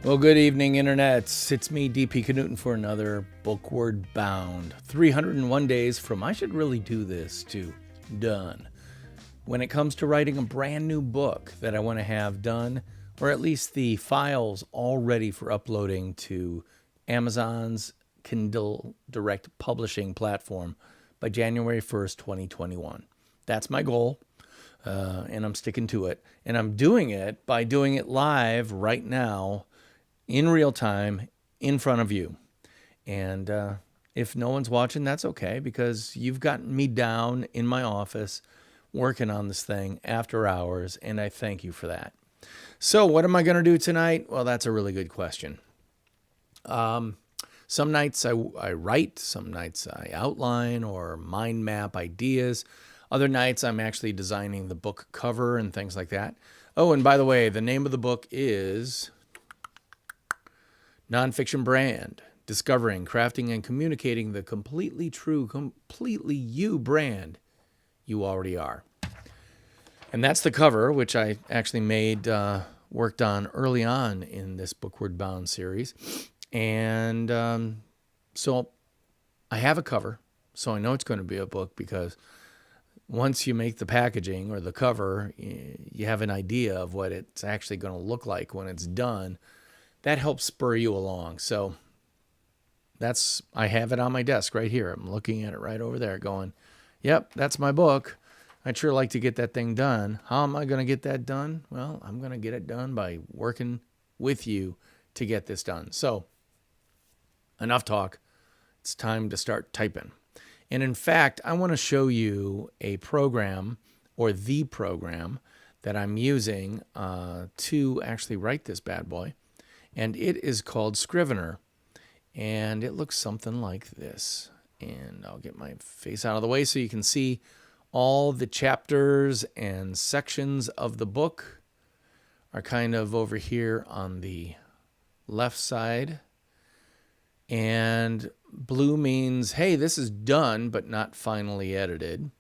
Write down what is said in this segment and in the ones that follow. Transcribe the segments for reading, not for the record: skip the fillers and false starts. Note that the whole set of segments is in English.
Well, good evening, internets. It's me, DP Knudten, for another BOOKWARD BOUND. 301 days from I should really do this to done. When it comes to writing a brand new book that I want to have done, or at least the files all ready for uploading to Amazon's Kindle Direct Publishing platform by January 1st, 2021. That's my goal. And I'm sticking to it. And I'm doing it by doing it live right now in real time in front of you. And if no one's watching, that's okay, because you've gotten me down in my office working on this thing after hours, and I thank you for that. So what am I going to do tonight? Well, that's a really good question. Some nights I write, some nights I outline or mind map ideas. Other nights I'm actually designing the book cover and things like that. Oh, and by the way, the name of the book is NONFICTION BRAND, Discovering, Crafting, and Communicating the Completely True, Completely You brand you already are. And that's the cover, which I actually made, worked on early on in this BOOKWARD BOUND series. And so I have a cover, so I know it's going to be a book, because once you make the packaging or the cover, you have an idea of what it's actually going to look like when it's done. That helps spur you along. So I have it on my desk right here. I'm looking at it right over there going, yep, that's my book. I'd sure like to get that thing done. How am I going to get that done? Well, I'm going to get it done by working with you to get this done. So enough talk. It's time to start typing. And in fact, I want to show you a program, or the program, that I'm using to actually write this bad boy. And it is called Scrivener. And it looks something like this. And I'll get my face out of the way so you can see all the chapters and sections of the book are kind of over here on the left side. And blue means, hey, this is done, but not finally edited.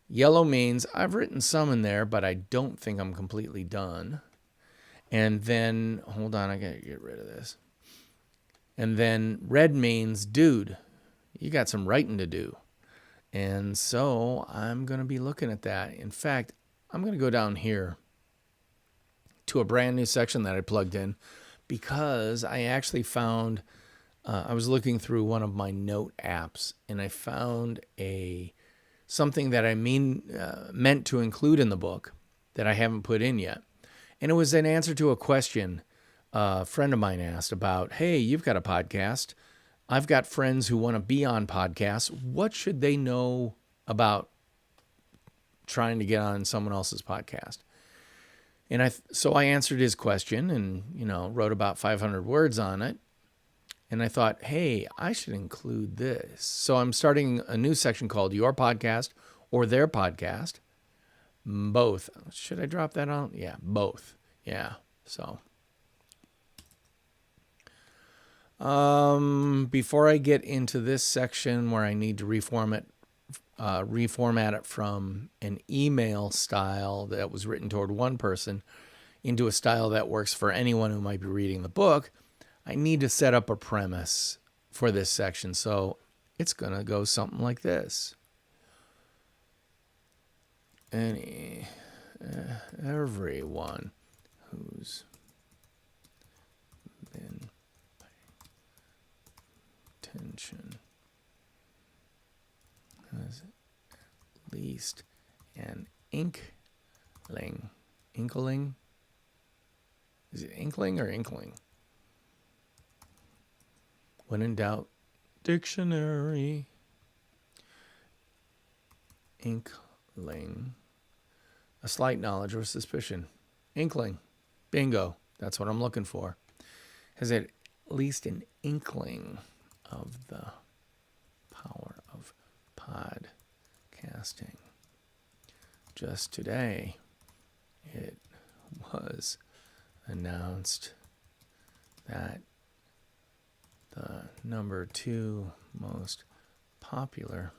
Yellow means I've written some in there, but I don't think I'm completely done. And then, hold on, I gotta get rid of this. And then red means, dude, you got some writing to do. And so I'm going to be looking at that. In fact, I'm going to go down here to a brand new section that I plugged in, because I actually found, I was looking through one of my note apps, and I found something that I meant to include in the book that I haven't put in yet. And it was an answer to a question a friend of mine asked about, hey, you've got a podcast. I've got friends who want to be on podcasts. What should they know about trying to get on someone else's podcast? And so I answered his question and, wrote about 500 words on it. And I thought, hey, I should include this. So I'm starting a new section called Your Podcast or Their Podcast. Both. Should I drop that on? Yeah, both. Yeah. So before I get into this section where I need to reformat it from an email style that was written toward one person into a style that works for anyone who might be reading the book, I need to set up a premise for this section. So it's going to go something like this. Everyone who's been paying attention has at least an inkling. Inkling? Is it inkling or inkling? When in doubt, dictionary. Inkling. A slight knowledge or suspicion. Inkling. Bingo. That's what I'm looking for. Has at least an inkling of the power of podcasting. Just today, it was announced that the number 2 most popular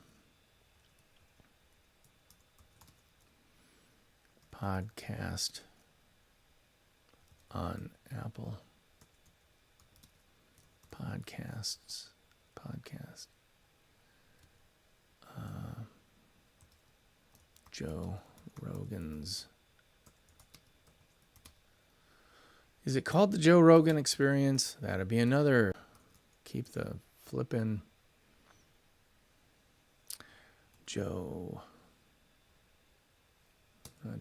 podcast on Apple Podcast. Joe Rogan's. Is it called the Joe Rogan Experience? That'd be another. Keep the flippin' Joe.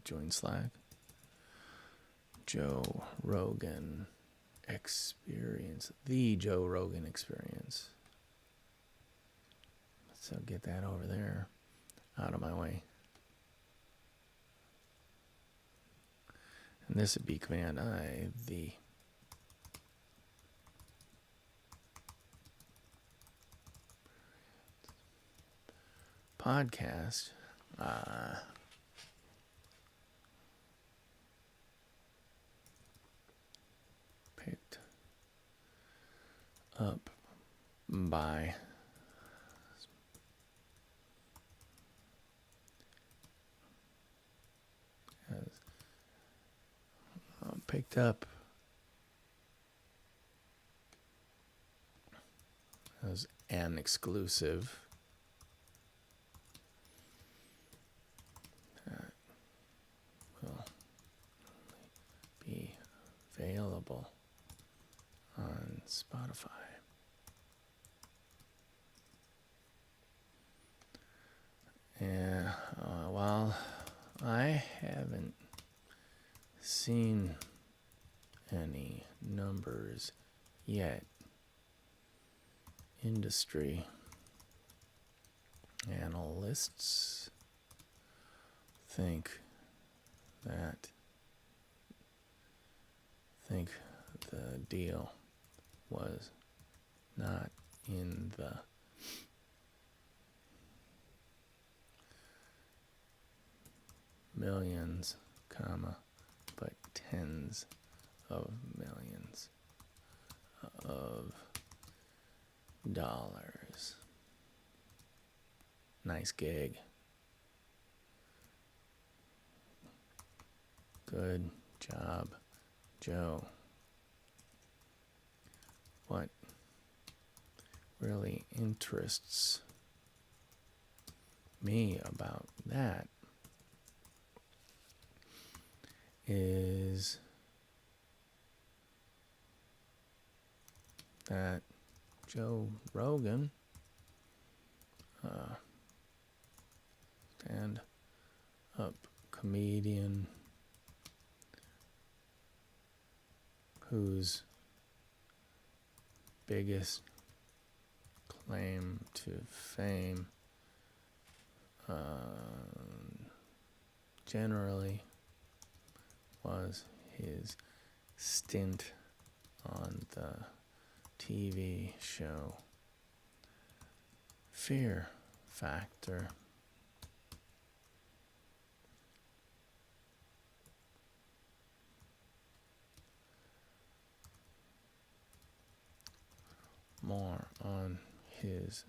Join Slack. Joe Rogan Experience. The Joe Rogan Experience. So get that over there. Out of my way. And this would be Command I, the podcast. Picked up by picked up as an exclusive that will be available on Spotify. And while I haven't seen any numbers yet, industry analysts think the deal was not in the millions, but tens of millions of dollars. Nice gig. Good job, Joe. What really interests me about that is that Joe Rogan, stand-up comedian whose biggest claim to fame generally was his stint on the TV show Fear Factor. More on his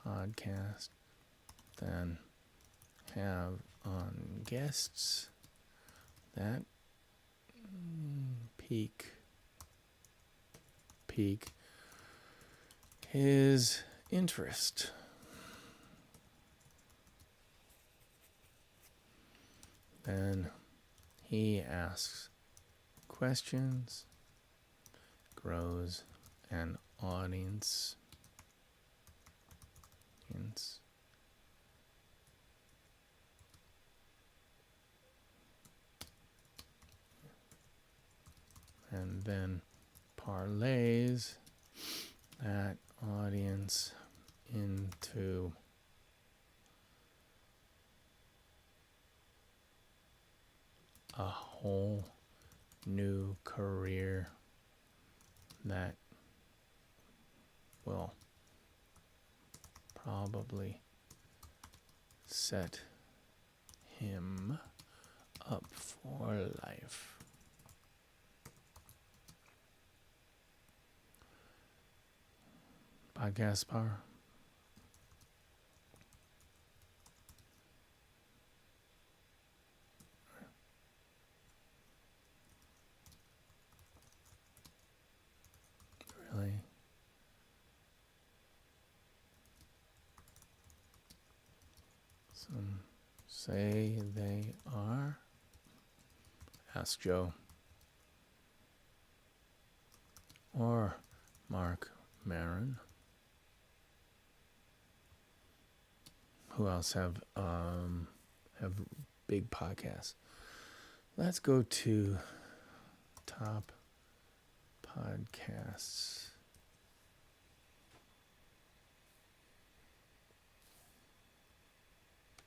podcast than have on guests that pique his interest. Then he asks questions, grows an audience. And then parlays that audience into a whole new career that will probably set him up for life. Podcast power. Some say they are. Ask Joe. Or Mark Maron. Who else have big podcasts? Let's go to top podcasts.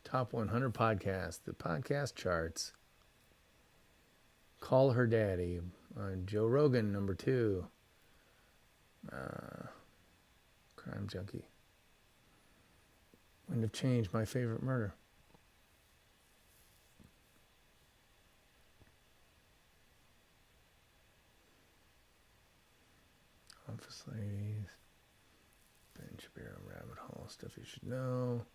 Top 100 podcasts, the podcast charts. Call Her Daddy, Joe Rogan, number 2. Crime Junkie. Wind of Change, My Favorite Murder. Office Ladies. Ben Shapiro, Rabbit Hole, Stuff You Should Know.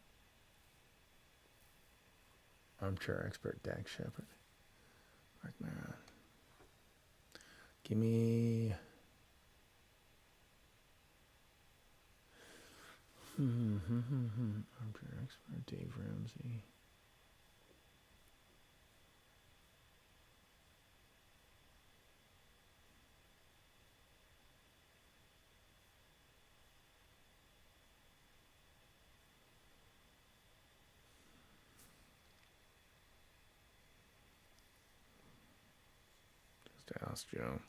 Armchair Expert, Dax Shepard. Mark Maron. Give me... Armchair Expert, Dave Ramsey. Just ask Joe.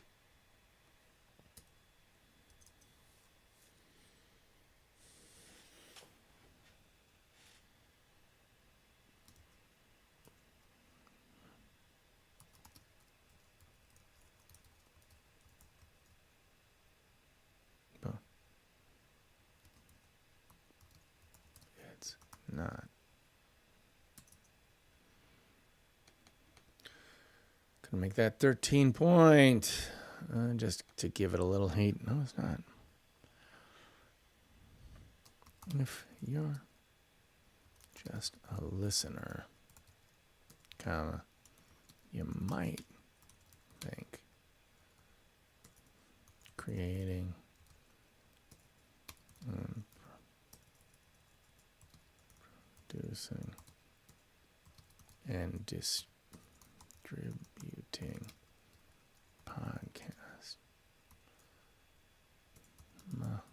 It's not. Gonna make that 13 point. Just to give it a little heat. No, it's not. If you're just a listener, comma, you might think creating and producing and distributing podcast must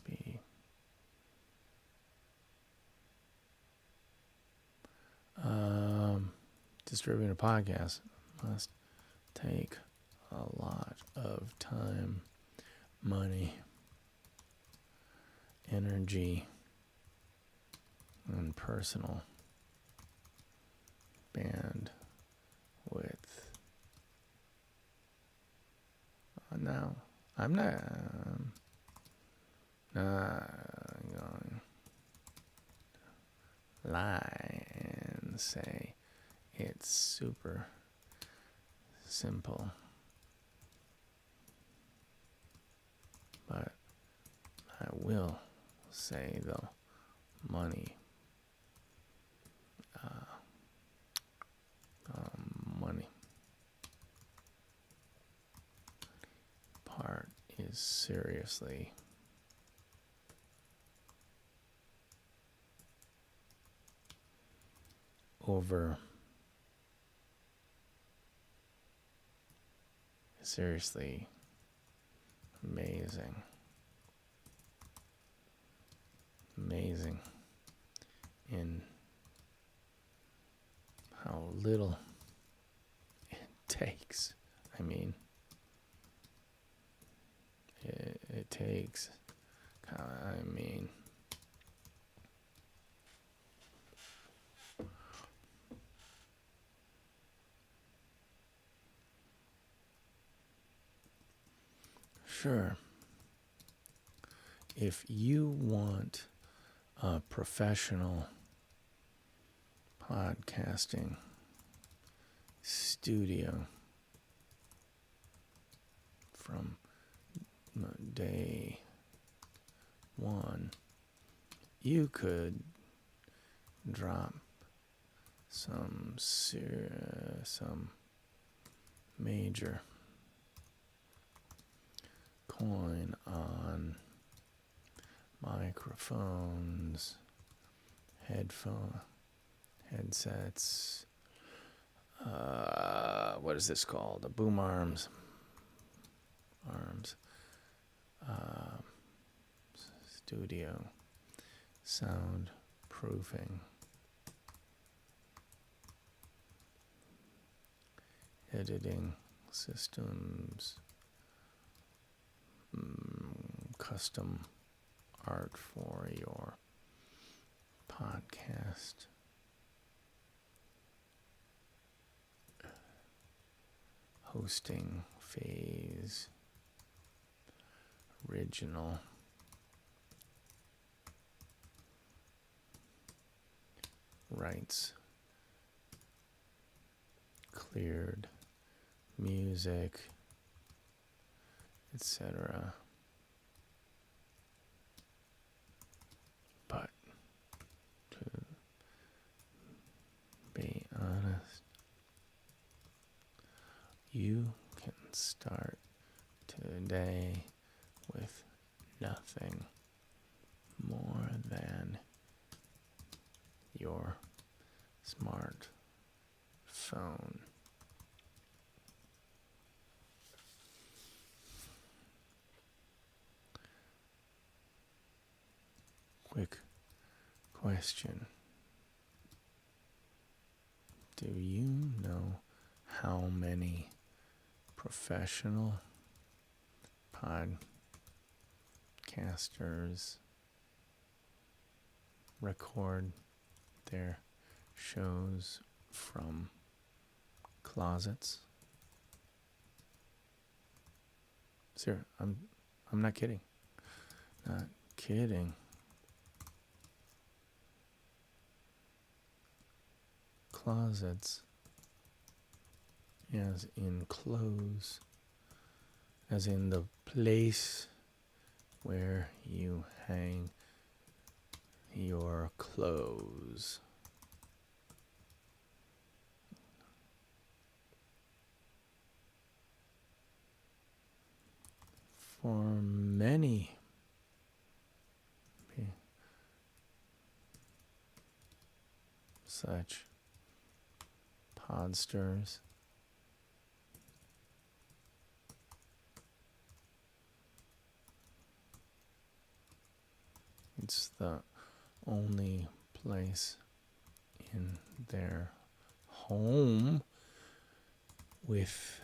be distributing a podcast must take a lot of time, money, energy, and personal bandwidth. Now, I'm not going to lie and say it's super simple, but I will say the money part is seriously seriously amazing in how little it takes. I mean, it takes, sure, if you want a professional podcasting studio from day one, you could drop some major coin on microphones headsets. What is this called? The boom arms. Studio sound proofing. Editing systems. Custom art for your podcast. Hosting phase. Original. Rights. Cleared. Music. Etc. But to be honest, you can start today with nothing more than your smartphone. Quick question. Do you know how many professional podcasters record their shows from closets? Sir, I'm not kidding. Not kidding. Closets, as in clothes, as in the place where you hang your clothes. For many such podsters, it's the only place in their home with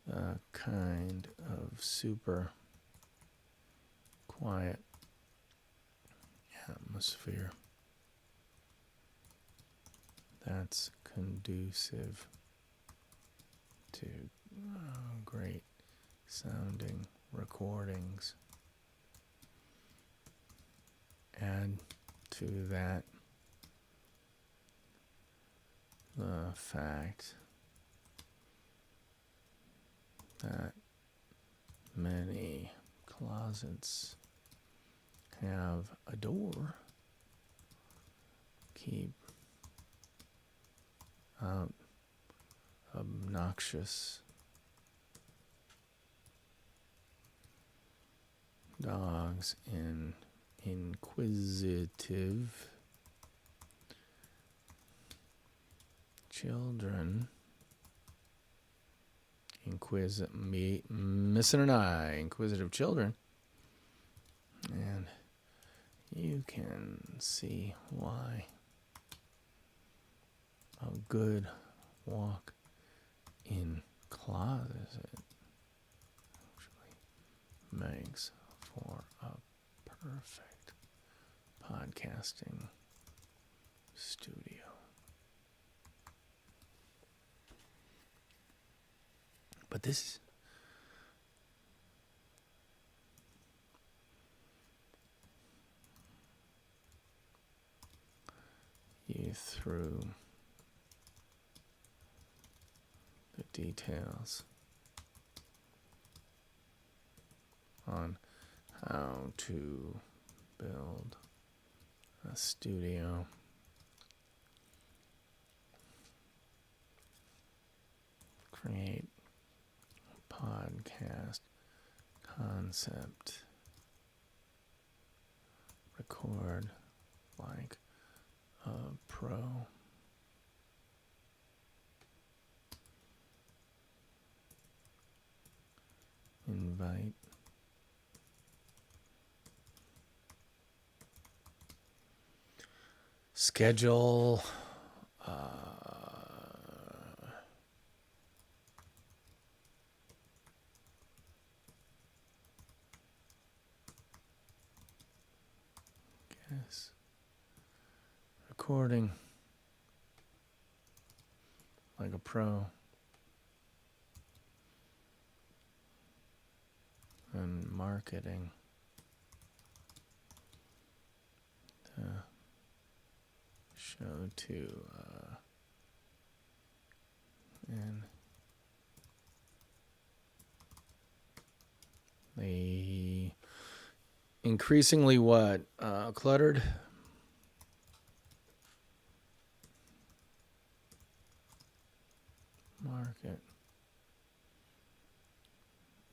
the kind of super quiet atmosphere that's conducive to great sounding recordings. Add to that the fact that many closets have a door, keep out obnoxious dogs and inquisitive children. Missing an eye, inquisitive children. And you can see why a good walk in closet actually makes for a perfect podcasting studio. But this you through the details on how to build a studio, create a podcast concept, record like a pro. Invite. Schedule. Guess. Recording. Like a pro. And marketing. Show to and the increasingly what cluttered market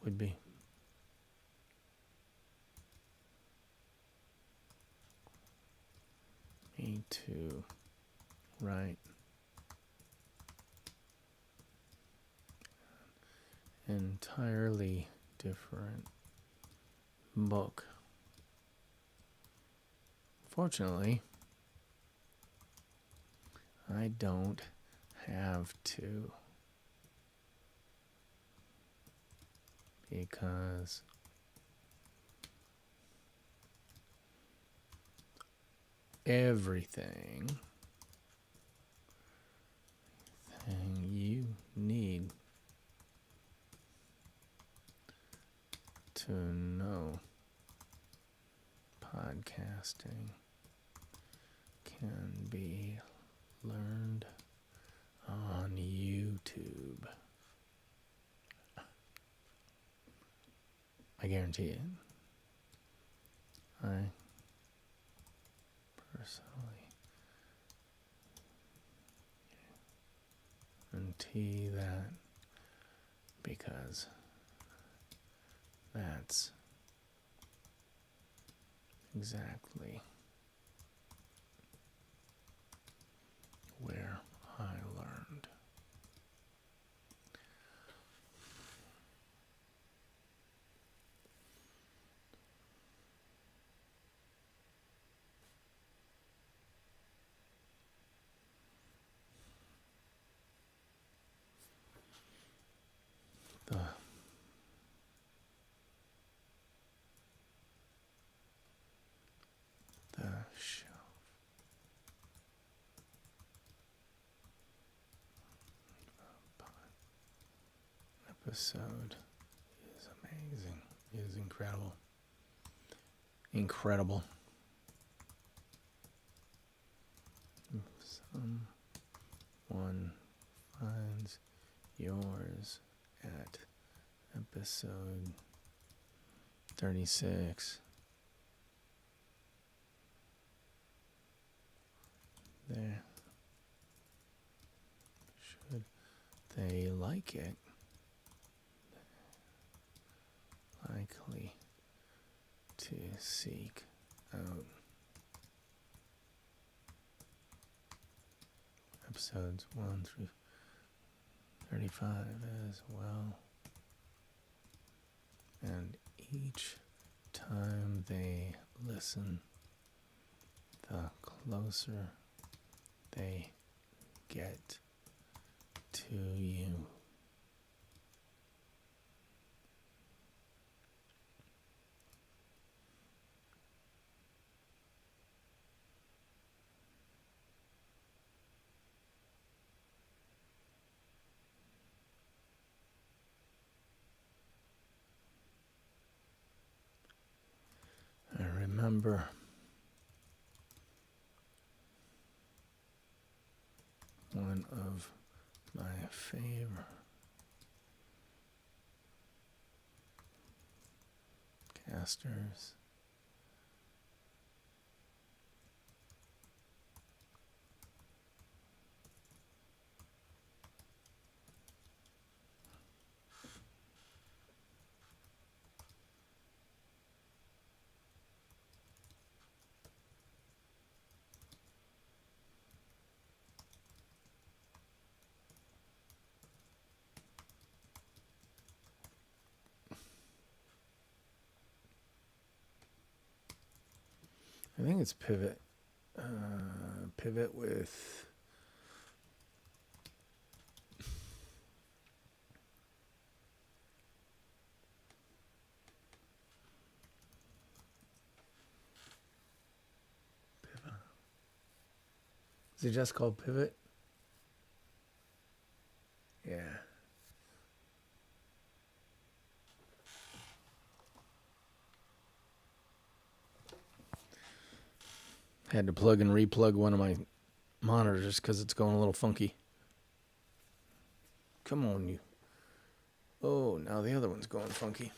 would be me too, right? Entirely different book. Fortunately, I don't have to, because everything you need to know podcasting can be learned on YouTube. I guarantee it. I personally guarantee that, because that's exactly where I learned. The shelf. Episode is amazing. It is incredible. Incredible. If someone finds yours at episode 36, there, should they like it, likely to seek out episodes 1 through 35 as well. And each time they listen, the closer they get to you. I remember one of my favorite casters I think it's pivot. Pivot with... Is it just called Pivot? Yeah. Had to plug and replug one of my monitors because it's going a little funky. Come on, you. Oh, now the other one's going funky.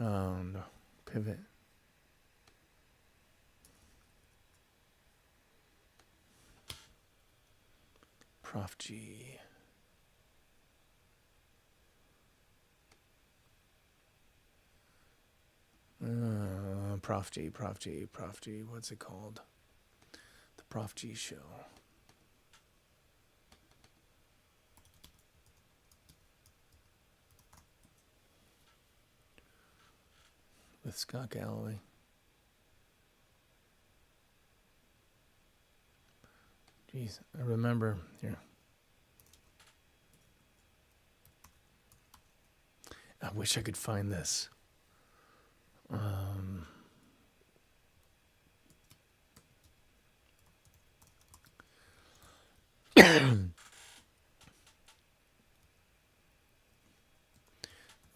No. Pivot. Prof G. Prof G. What's it called? The Prof G show. With Scott Galloway. Jeez, I remember here. I wish I could find this.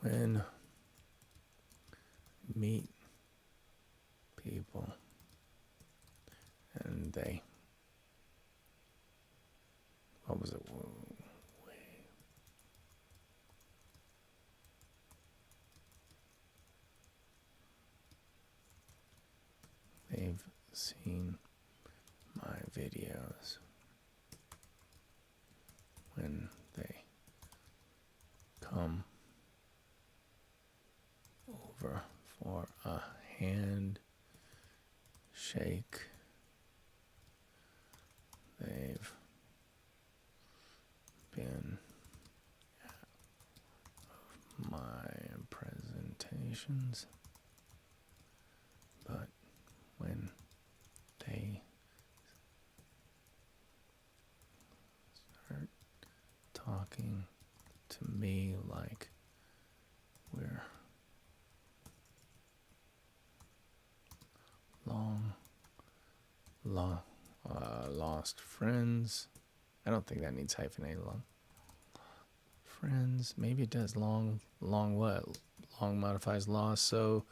When meet people and they, what was it? They've seen my videos when they come over for a handshake. They've been at my presentations, but when they start talking to me like we're lost friends. I don't think that needs hyphenated long. Friends, maybe it does. Long what? Long modifies lost, so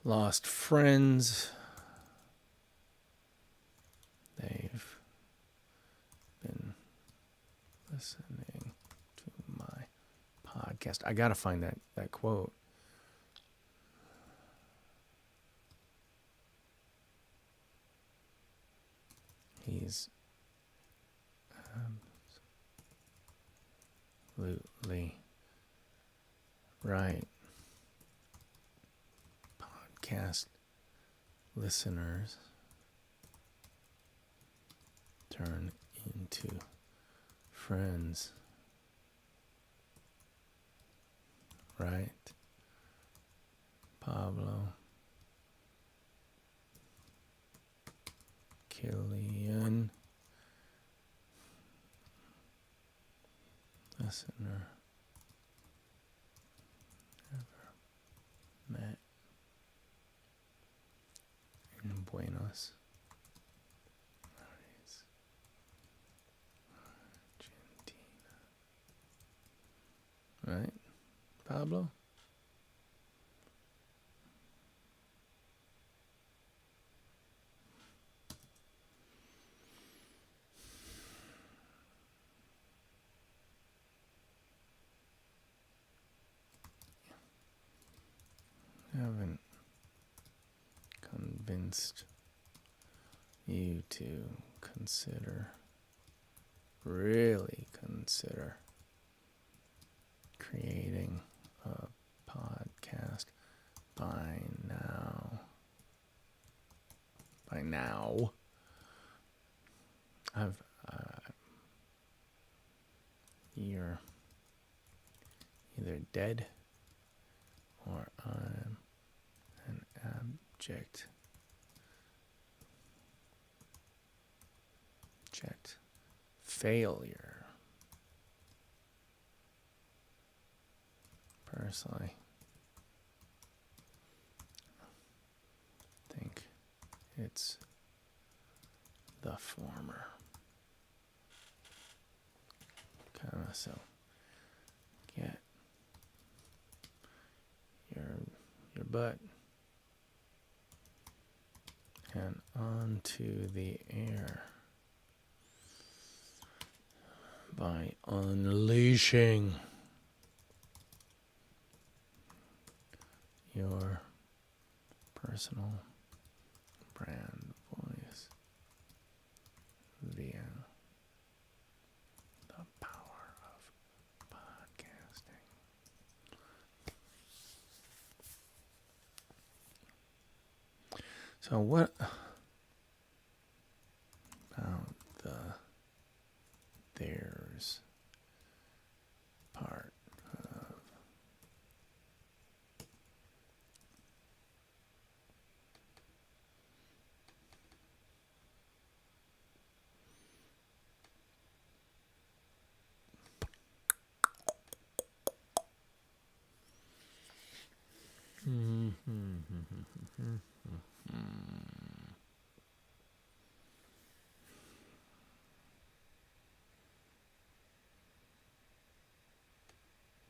lost friends. They've been listening to my podcast. I gotta find that quote. He's absolutely right. Podcast listeners turn into friends, right? Pablo, Killian, listener, never met in Buenos Aires, Argentina. Right, Pablo? Haven't convinced you to really consider creating a podcast by now. I've dead, or I'm an abject failure. Personally, I think it's the former. Kind of, so get your butt and onto the air by unleashing your personal brand voice via the power of podcasting. So what about the there's part of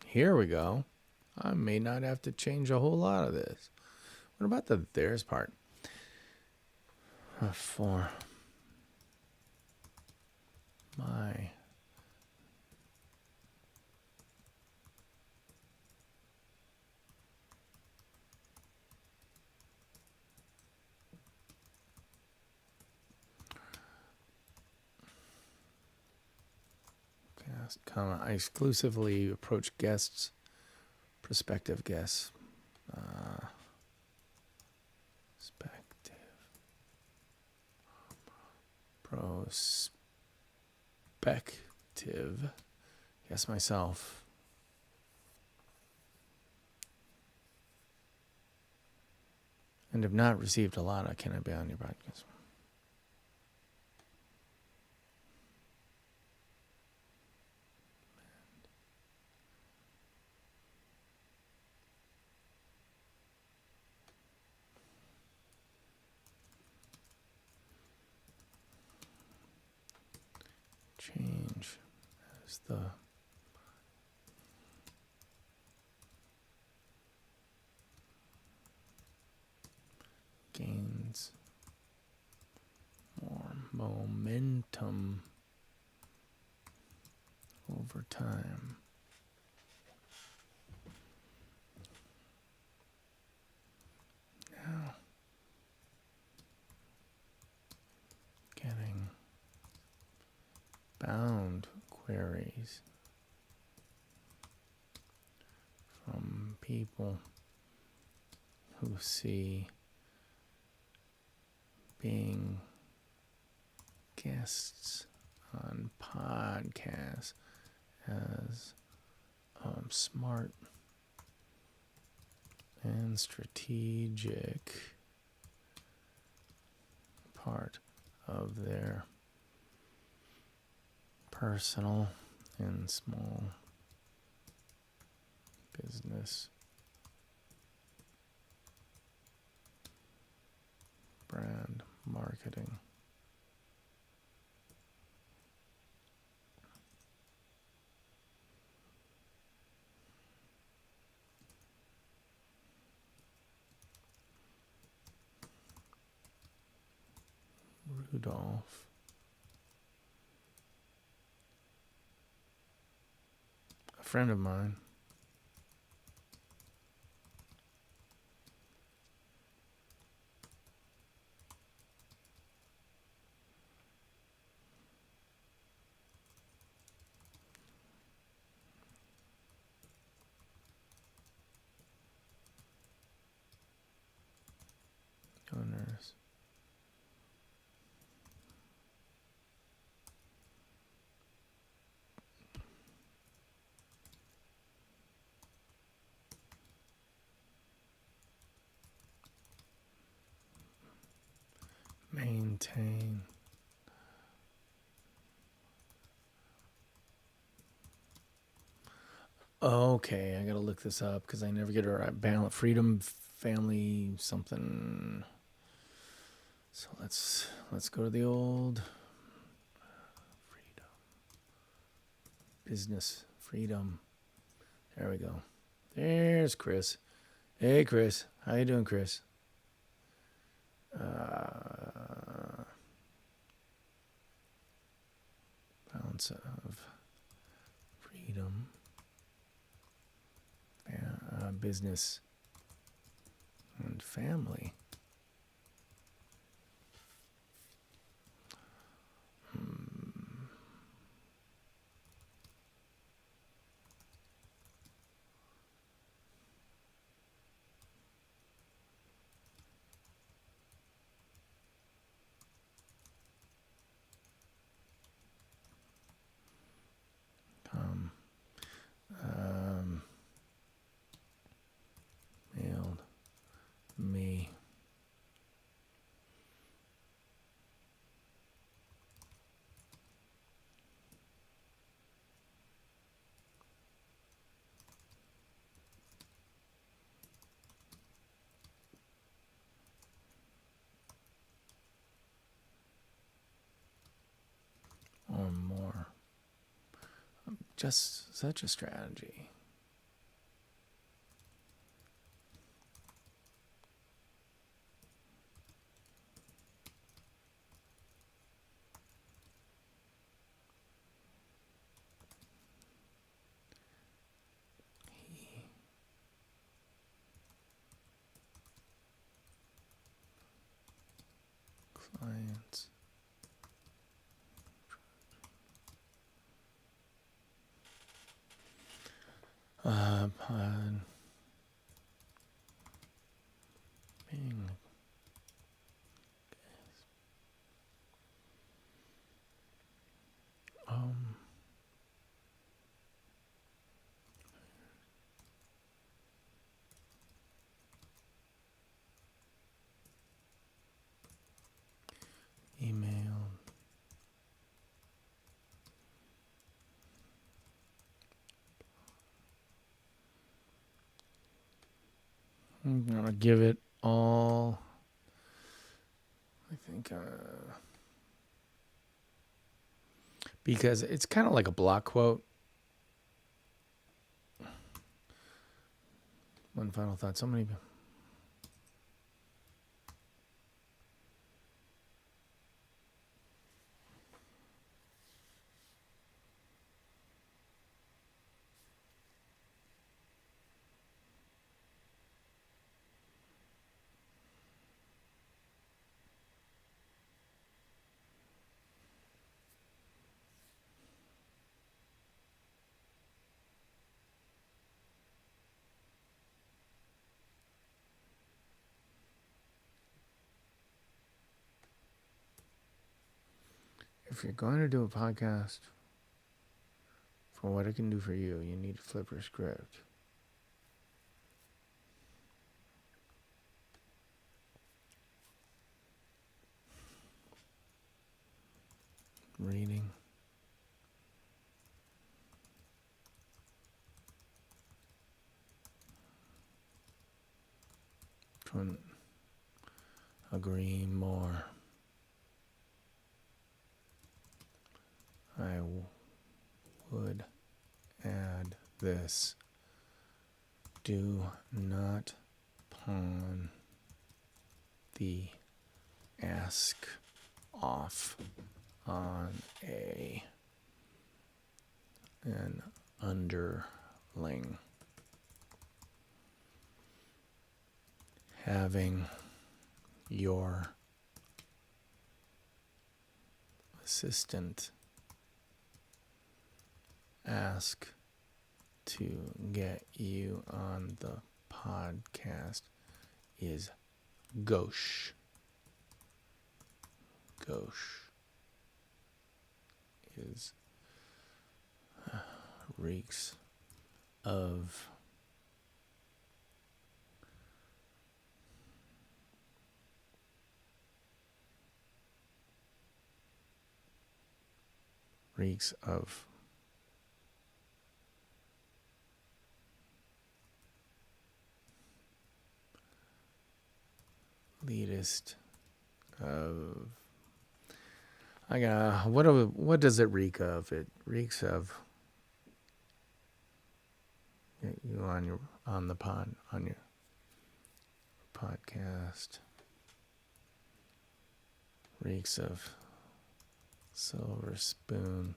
Here we go. I may not have to change a whole lot of this. What about the there's part? For my comma, I exclusively approach guests, prospective guests, prospective, yes, myself, and have not received a lot. Can I be on your podcast? Change as the gains more momentum over time. Now, getting bound queries from people who see being guests on podcasts as smart and strategic part of their personal and small business brand marketing. Rudolph. A friend of mine. Owners. Maintain. Okay, I gotta look this up because I never get it right. Balance, freedom, family, something. So let's go to the old freedom, business, freedom. There we go. There's Chris. Hey, Chris. How you doing, Chris? Balance of freedom, business, and family. Mailed me. Or more. Just such a strategy. Clients. Pod. Bing. Email. I'm gonna give it all. I think because it's kind of like a block quote. One final thought. So many. If you're going to do a podcast, for what it can do for you, you need to flip your script. Reading. Couldn't agree more. I would add this. Do not pawn the ask off on an underling. Having your assistant ask to get you on the podcast is gauche. Gauche is reeks of reeks of latest of what does it reek of? It reeks of you on your podcast. Reeks of silver spoon,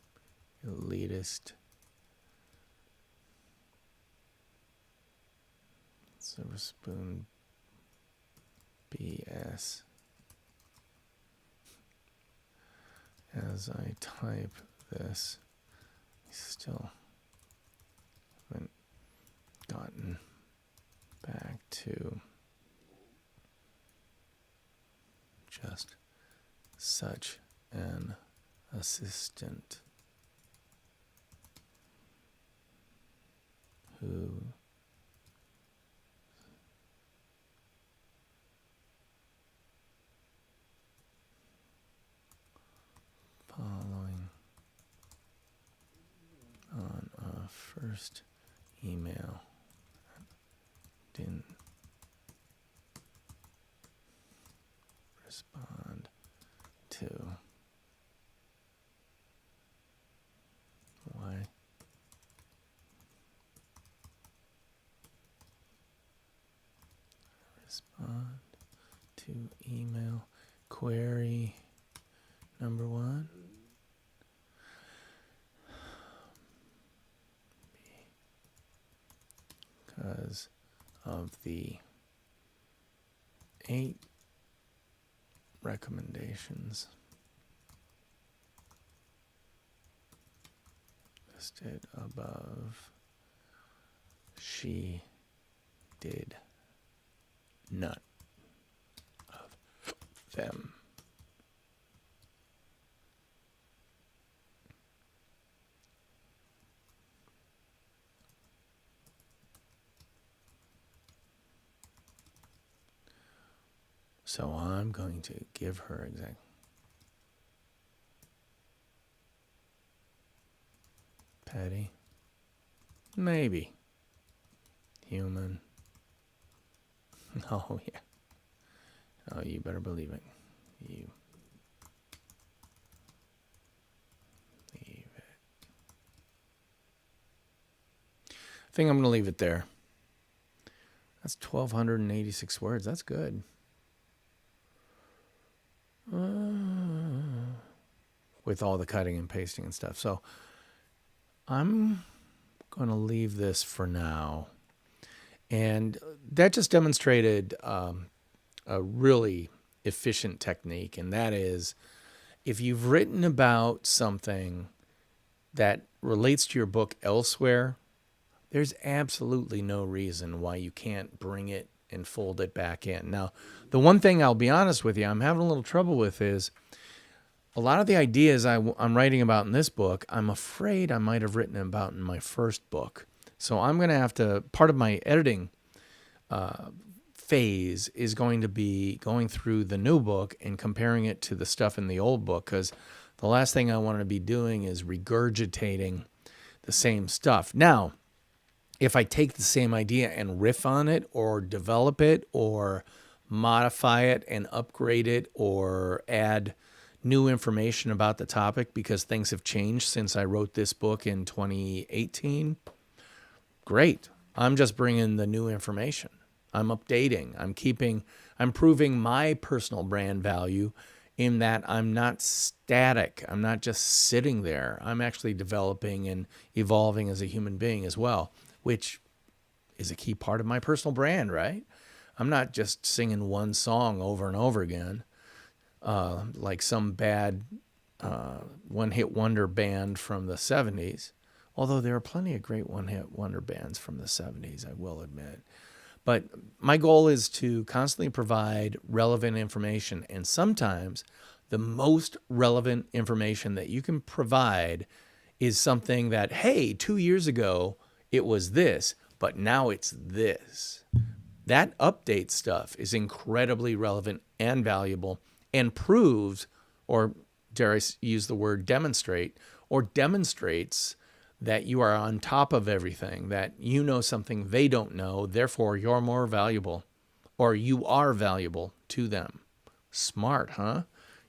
elitist. Silver spoon BS. As I type this, I still haven't gotten back to just such an assistant who following on a first email didn't respond to why respond to email query number 1 because of the 8 recommendations listed above. She did none of them. So I'm going to give her exact. Petty. Maybe. Human. Oh, yeah. Oh, you better believe it. You leave it. I think I'm going to leave it there. That's 1,286 words. That's good. With all the cutting and pasting and stuff. So I'm going to leave this for now. And that just demonstrated a really efficient technique. And that is, if you've written about something that relates to your book elsewhere, there's absolutely no reason why you can't bring it and fold it back in. Now, the one thing I'll be honest with you, I'm having a little trouble with is a lot of the ideas I'm writing about in this book, I'm afraid I might have written about in my first book. So I'm going to have to, part of my editing phase is going to be going through the new book and comparing it to the stuff in the old book, because the last thing I want to be doing is regurgitating the same stuff. Now, if I take the same idea and riff on it or develop it or modify it and upgrade it or add new information about the topic because things have changed since I wrote this book in 2018, great. I'm just bringing the new information. I'm updating. I'm proving my personal brand value in that I'm not static. I'm not just sitting there. I'm actually developing and evolving as a human being as well, which is a key part of my personal brand, right? I'm not just singing one song over and over again, like some bad one-hit wonder band from the 70s, although there are plenty of great one-hit wonder bands from the 70s, I will admit. But my goal is to constantly provide relevant information, and sometimes the most relevant information that you can provide is something that, hey, 2 years ago, it was this, but now it's this. That update stuff is incredibly relevant and valuable and proves, or dare I use the word demonstrate, or demonstrates that you are on top of everything, that you know something they don't know, therefore you're more valuable, or you are valuable to them. Smart, huh?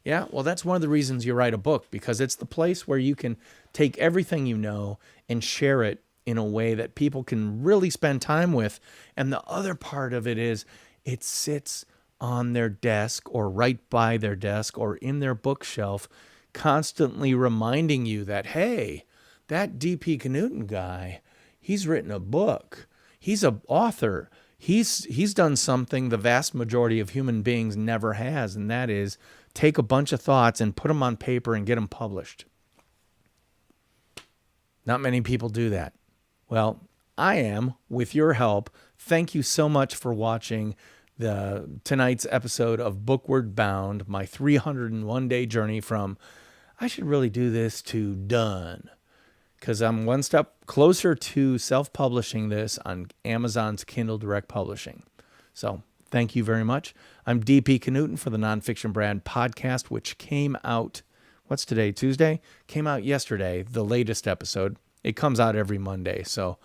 Yeah, well, that's one of the reasons you write a book, because it's the place where you can take everything you know and share it in a way that people can really spend time with. And the other part of it is it sits on their desk or right by their desk or in their bookshelf, constantly reminding you that, hey, that D.P. Knudten guy, he's written a book. He's an author. He's done something the vast majority of human beings never has, and that is take a bunch of thoughts and put them on paper and get them published. Not many people do that. Well, I am, with your help. Thank you so much for watching tonight's episode of BOOKWARD Bound, my 301-day journey from I should really do this to done, because I'm one step closer to self-publishing this on Amazon's Kindle Direct Publishing. So thank you very much. I'm DP Knudten for the Nonfiction Brand podcast, which came out, what's today, Tuesday? Came out yesterday, the latest episode. It comes out every Monday, so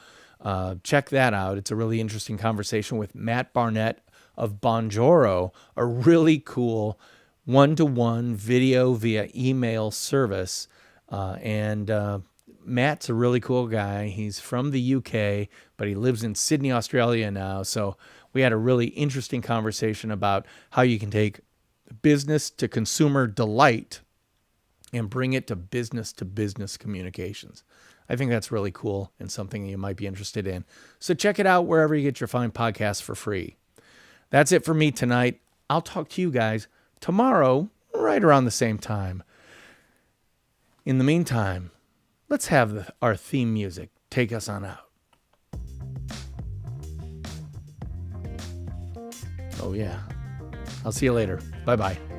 check that out. It's a really interesting conversation with Matt Barnett of Bonjoro, a really cool one-to-one video via email service. Matt's a really cool guy. He's from the UK, but he lives in Sydney, Australia now. So we had a really interesting conversation about how you can take business to consumer delight and bring it to business communications. I think that's really cool and something you might be interested in. So check it out wherever you get your fine podcasts for free. That's it for me tonight. I'll talk to you guys tomorrow, right around the same time. In the meantime, let's have our theme music take us on out. Oh, yeah. I'll see you later. Bye-bye.